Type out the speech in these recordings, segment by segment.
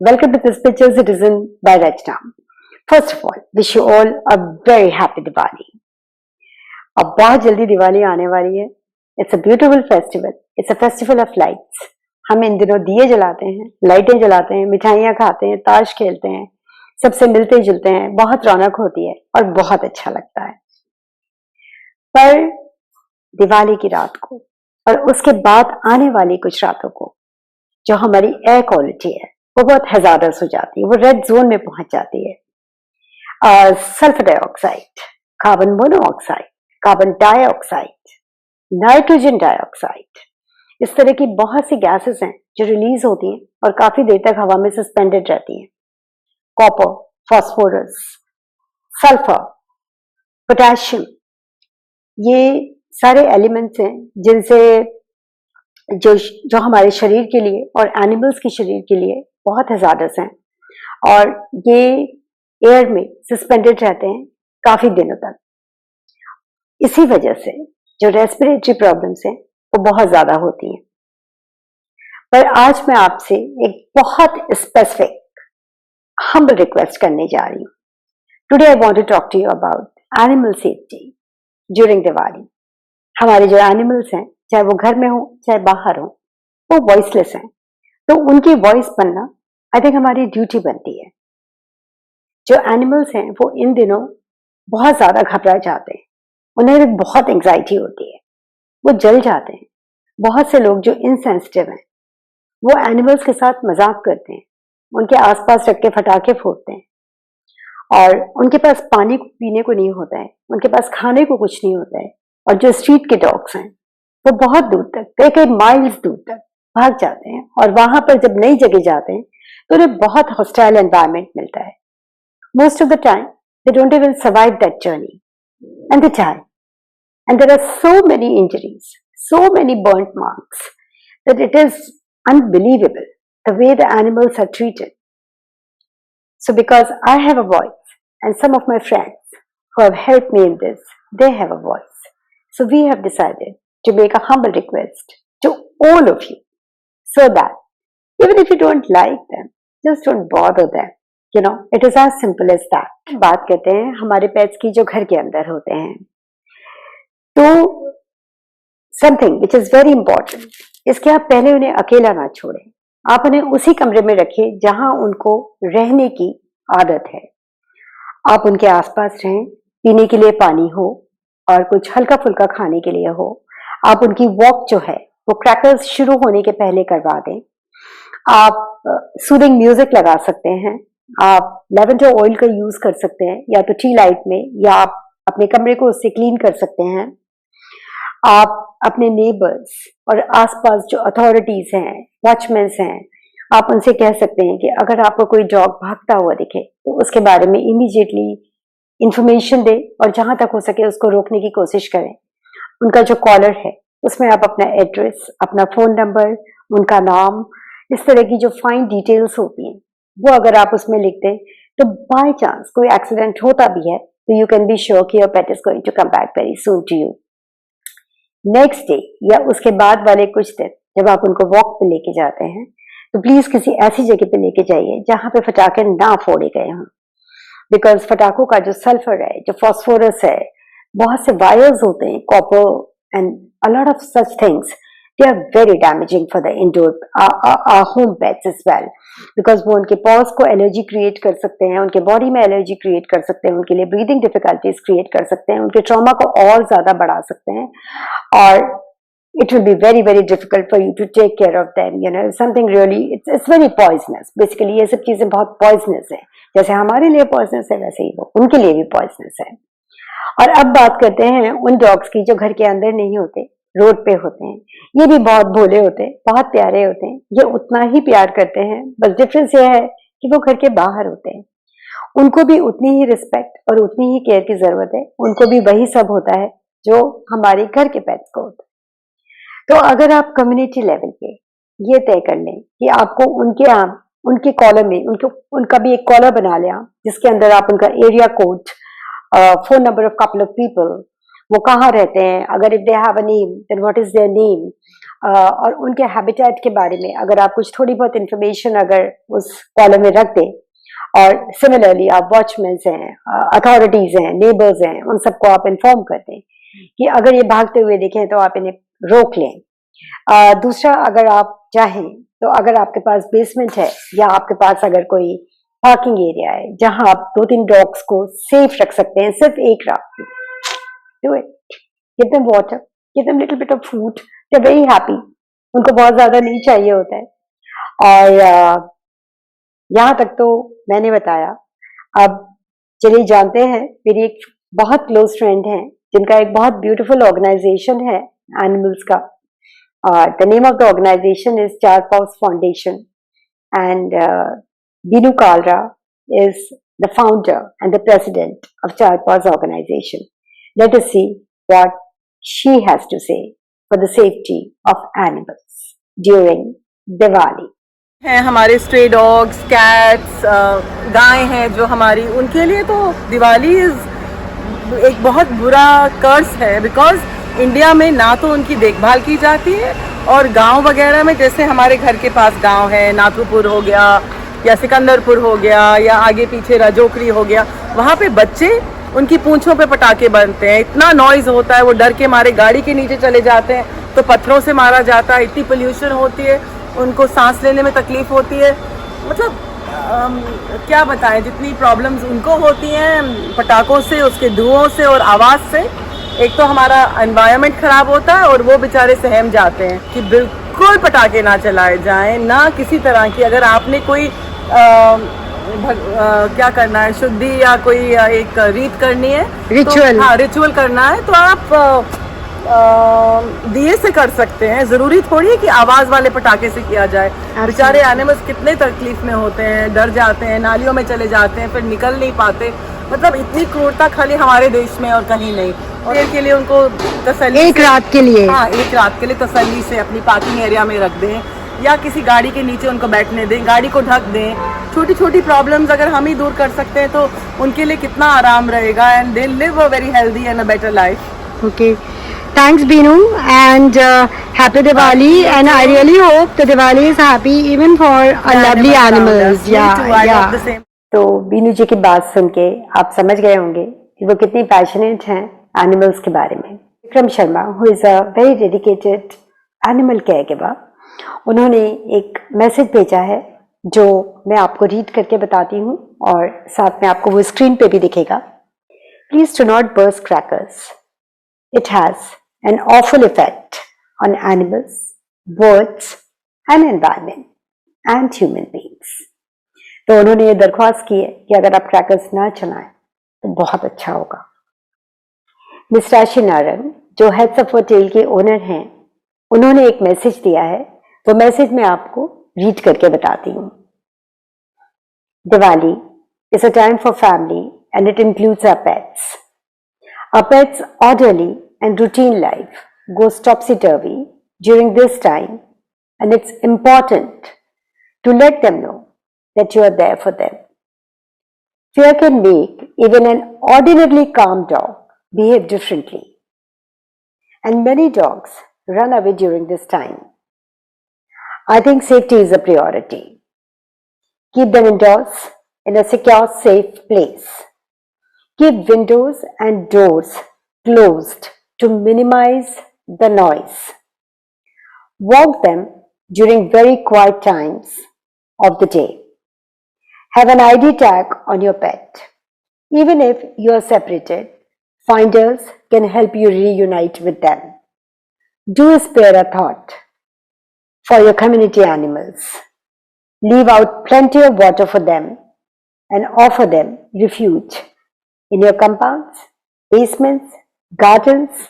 Welcome to this Picture Citizen by Rachna. First of all, wish you all a very happy Diwali. अब बहुत जल्दी दिवाली आने वाली है. It's a beautiful festival. It's a festival of lights. हम इन दिनों दिए जलाते हैं, लाइटें जलाते हैं, मिठाइयाँ खाते हैं, ताश खेलते हैं, सबसे मिलते जुलते हैं, बहुत रौनक होती है और बहुत अच्छा लगता है. पर दिवाली की रात को और उसके बाद आने वाली कुछ रातों को जो हमारी एयर क्वालिटी है वो बहुत हैजार्डस हो जाती है, वो रेड जोन में पहुंच जाती है. Sulphur dioxide, carbon monoxide, carbon dioxide, nitrogen dioxide, इस तरह की बहुत सी गैसेस हैं जो रिलीज होती हैं और काफी देर तक हवा में सस्पेंडेड रहती हैं. कॉपर, फास्फोरस, सल्फर, पोटेशियम, ये सारे एलिमेंट्स हैं जिनसे जो हमारे शरीर के लिए और एनिमल्स के शरीर के लिए बहुत हैजार्डस हैं और ये एयर में सस्पेंडेड रहते हैं काफी दिनों तक. इसी वजह से जो रेस्पिरेटरी प्रॉब्लम्स हैं वो बहुत ज्यादा होती हैं. पर आज मैं आपसे एक बहुत स्पेसिफिक हम्बल रिक्वेस्ट करने जा रही हूँ. Today I want to talk to you about animal safety during Diwali. हमारे जो एनिमल्स हैं, चाहे वो घर में हो चाहे बाहर हो, वो वॉइसलेस हैं, तो उनकी वॉइस बनना आई थिंक हमारी ड्यूटी बनती है. जो एनिमल्स हैं वो इन दिनों बहुत ज्यादा घबरा जाते हैं, उन्हें भी बहुत एंग्जाइटी होती है, वो जल जाते हैं. बहुत से लोग जो इनसेंसिटिव हैं वो एनिमल्स के साथ मजाक करते हैं, उनके आसपास रख के फटाके फोड़ते हैं और उनके पास पानी पीने को नहीं होता है, उनके पास खाने को कुछ नहीं होता है. और जो स्ट्रीट के डॉग्स हैं वो बहुत दूर तक, कई कई माइल्स दूर तक भाग जाते हैं और वहां पर जब नई जगह जाते हैं तो उन्हें बहुत हॉस्टाइल एनवायरनमेंट मिलता है. Most of the time they don't even survive that journey and they die. And there are so many injuries, so many burnt marks that it is unbelievable the way the animals are treated. So because I have a voice and some of my friends who have helped me in this, they have a voice. So we have decided to make a humble request to all of you so that even if you don't like them, just don't bother them. You know, it is as simple as that. बात करते हैं हमारे pets की जो घर के अंदर होते हैं. तो something which is very important, इसके आप पहले उन्हें अकेला ना छोड़ें. आप उन्हें उसी कमरे में रखिए जहां उनको रहने की आदत है. आप उनके आसपास रहें, पीने के लिए पानी हो और कुछ हल्का फुल्का खाने के लिए हो. आप उनकी वॉक जो है वो क्रैकर्स शुरू होने के पहले करवा दें. आप सूदिंग म्यूजिक लगा सकते हैं. आप लेवेंडर ऑयल का यूज कर सकते हैं या तो टी लाइट में, या आप अपने कमरे को उससे क्लीन कर सकते हैं. आप अपने नेबर्स और आसपास जो अथॉरिटीज हैं, वॉचमैन्स हैं, आप उनसे कह सकते हैं कि अगर आपको कोई डॉग भागता हुआ दिखे तो उसके बारे में इमीडिएटली इंफॉर्मेशन दे और जहां तक हो सके उसको रोकने की कोशिश करें. उनका जो कॉलर है उसमें आप अपना एड्रेस, अपना फोन नंबर, उनका नाम, इस तरह की जो फाइन डिटेल्स होती हैं वो अगर आप उसमें लिख दें तो बाय चांस कोई एक्सीडेंट होता भी है तो यू कैन बी श्योर कि your pet is going to come back very soon to you. Next day या उसके बाद वाले कुछ दिन जब आप उनको वॉक पे लेके जाते हैं तो प्लीज किसी ऐसी जगह पे लेके जाइए जहां पे फटाके ना फोड़े गए हों. बिकॉज फटाकों का जो सल्फर है, जो फास्फोरस है, बहुत से वायर्स होते हैं, copper and a lot of such things, they are very damaging for the indoor home pets as well. Because वो उनके पॉज को एलर्जी क्रिएट कर सकते हैं, उनके बॉडी में एलर्जी क्रिएट कर सकते हैं, उनके लिए ब्रीदिंग डिफिकल्टीज क्रिएट कर सकते हैं, उनके ट्रॉमा को और ज्यादा बढ़ा सकते हैं और it will be very very difficult for you to take care of them. You know, something really, it's very poisonous. Basically ये सब चीजें बहुत poisonous है. जैसे हमारे लिए poisonous है वैसे ही वो उनके लिए भी poisonous है. और अब बात करते हैं उन डॉग्स की जो घर के अंदर नहीं होते, रोड पे होते हैं. ये भी बहुत भोले होते हैं, बहुत प्यारे होते हैं, ये उतना ही प्यार करते हैं, बस डिफरेंस ये है कि वो घर के बाहर होते हैं. उनको भी उतनी ही रिस्पेक्ट और उतनी ही केयर की जरूरत है. उनको भी वही सब होता है जो हमारे घर के पेट्स को होता है. तो अगर आप कम्युनिटी लेवल पे ये तय कर लें कि आपको उनके कॉलर में उनका भी एक कॉलर बना लिया जिसके अंदर आप उनका area code, phone number of couple of people, वो कहाँ रहते हैं, अगर if they have a name then what is their name, और उनके हैबिटेट के बारे में अगर आप कुछ थोड़ी बहुत इंफॉर्मेशन अगर उस कॉलम में रख दें, और सिमिलरली आप वॉचमैन हैं, अथॉरिटीज हैं, नेबर्स हैं, उन सबको आप इन्फॉर्म कर दें कि अगर ये भागते हुए दिखें तो आप इन्हें रोक लें। दूसरा, अगर आप चाहें तो अगर आपके पास बेसमेंट है या आपके पास अगर कोई पार्किंग एरिया है जहां आप 2-3 डॉग्स को सेफ रख सकते हैं सिर्फ एक रात, do it. Give them water, give them little bit of food, they are very happy. उनको बहुत ज्यादा नहीं चाहिए होता है। और यहाँ तक तो मैंने बताया। अब चलिए जानते हैं, मेरी एक बहुत क्लोज फ्रेंड है जिनका एक बहुत ब्यूटीफुल ऑर्गेनाइजेशन है एनिमल्स का। The name of the organization is Char paws foundation, and Binu Kalra is the founder and the president of Char Paws organization. Let us see what she has to say for the safety of animals during Diwali. हैं हमारे stray dogs, cats, गाय हैं जो हमारी, उनके लिए तो दिवाली एक बहुत बुरा कर्स है, बिकॉज इंडिया में ना तो उनकी देखभाल की जाती है, और गांव वगैरह में जैसे हमारे घर के पास गांव है, नाथुपुर हो गया या सिकंदरपुर हो गया या आगे पीछे राजोकरी हो गया, वहाँ पे बच्चे उनकी पूंछों पे पटाखे बनते हैं, इतना नॉइज होता है, वो डर के मारे गाड़ी के नीचे चले जाते हैं तो पत्थरों से मारा जाता है, इतनी पोल्यूशन होती है, उनको सांस लेने में तकलीफ होती है। मतलब क्या बताएं, जितनी प्रॉब्लम्स उनको होती हैं पटाखों से, उसके धुओं से और आवाज़ से। एक तो हमारा एनवायरनमेंट ख़राब होता है और वो बेचारे सहम जाते हैं कि बिल्कुल पटाखे ना चलाए जाएं, ना किसी तरह की। अगर आपने कोई क्या करना है, शुद्धि या कोई एक रीत करनी है, रिचुअल, तो हाँ रिचुअल करना है तो आप दिए से कर सकते हैं। जरूरी थोड़ी है कि आवाज वाले पटाखे से किया जाए। बेचारे एनिमल्स कितने तकलीफ में होते हैं, डर जाते हैं, नालियों में चले जाते हैं, फिर निकल नहीं पाते। मतलब इतनी क्रूरता खाली हमारे देश में और कहीं नहीं। और इनके लिए उनको तसल्ली एक रात के लिए, हाँ एक रात के लिए तसल्ली से अपनी पार्किंग एरिया में रख दें या किसी गाड़ी के नीचे उनको बैठने दें, गाड़ी को ढक दें। छोटी छोटी प्रॉब्लम्स अगर हम ही दूर कर सकते हैं तो उनके लिए कितना आराम रहेगा, and they live a very healthy and a better life. Okay, thanks Binu, and happy Diwali, and I really hope the Diwali is happy even for our lovely animals. Yeah. तो बीनू जी की बात सुन के आप समझ गए होंगे कि वो कितनी पैशनेट हैं एनिमल्स के बारे में। Vikram Sharma, who is a very dedicated animal care giver, उन्होंने एक मैसेज भेजा है जो मैं आपको रीड करके बताती हूँ और साथ में आपको वो स्क्रीन पे भी दिखेगा। Please do not burst crackers, it has an awful effect on animals, birds and environment and human beings. तो उन्होंने ये दरख्वास्त की है कि अगर आप क्रैकर्स ना चलाएं तो बहुत अच्छा होगा। मिस राशि नारंग, जो हेड्स ऑफ टेल के ओनर हैं, उन्होंने एक मैसेज दिया है। वो मैसेज मैं आपको रीड करके बताती हूँ। Diwali is a time for family and it includes our pets. Our pets' orderly and routine life goes topsy-turvy during this time, and it's important to let them know that you are there for them. Fear can make even an ordinarily calm dog behave differently, and many dogs run away during this time. I think safety is a priority. Keep them indoors in a secure, safe place. Keep windows and doors closed to minimize the noise. Walk them during very quiet times of the day. Have an ID tag on your pet. Even if you are separated, finders can help you reunite with them. Do spare a thought for your community animals. Leave out plenty of water for them and offer them refuge in your compounds, basements, gardens.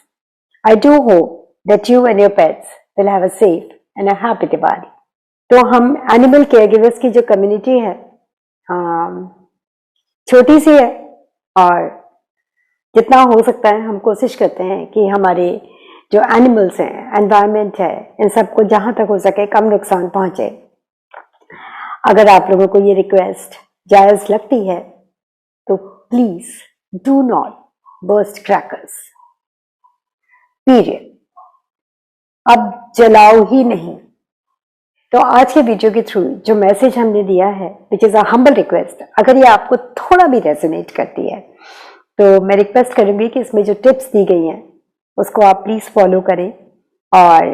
I do hope that you and your pets will have a safe and a happy Diwali. तो हम animal care givers की जो community है छोटी सी है, और जितना हो सकता है हम कोशिश करते हैं कि हमारे जो एनिमल्स हैं, एनवायरनमेंट है, इन सबको जहां तक हो सके कम नुकसान पहुंचे। अगर आप लोगों को ये रिक्वेस्ट जायज लगती है तो please do not burst crackers. Period. अब जलाओ ही नहीं। तो आज के वीडियो के थ्रू जो मैसेज हमने दिया है, which is a humble request, अगर ये आपको थोड़ा भी रेजोनेट करती है तो मैं रिक्वेस्ट करूंगी कि इसमें जो टिप्स दी गई हैं उसको आप प्लीज़ फॉलो करें। और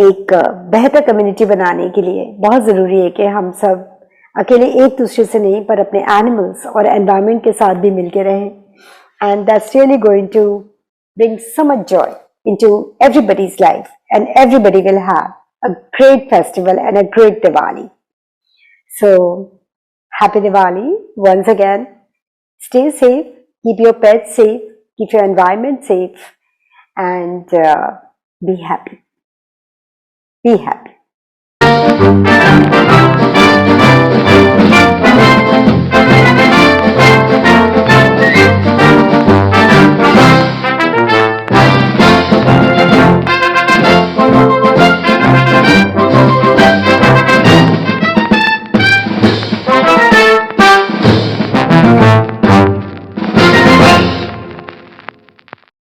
एक बेहतर कम्युनिटी बनाने के लिए बहुत ज़रूरी है कि हम सब अकेले एक दूसरे से नहीं पर अपने एनिमल्स और एनवायरनमेंट के साथ भी मिलके रहें। And that's really going to bring so much joy into everybody's life, and everybody will have a great festival and a great Diwali. So, happy Diwali once again. Stay safe, keep your pets safe, keep your environment safe, and be happy. Be happy.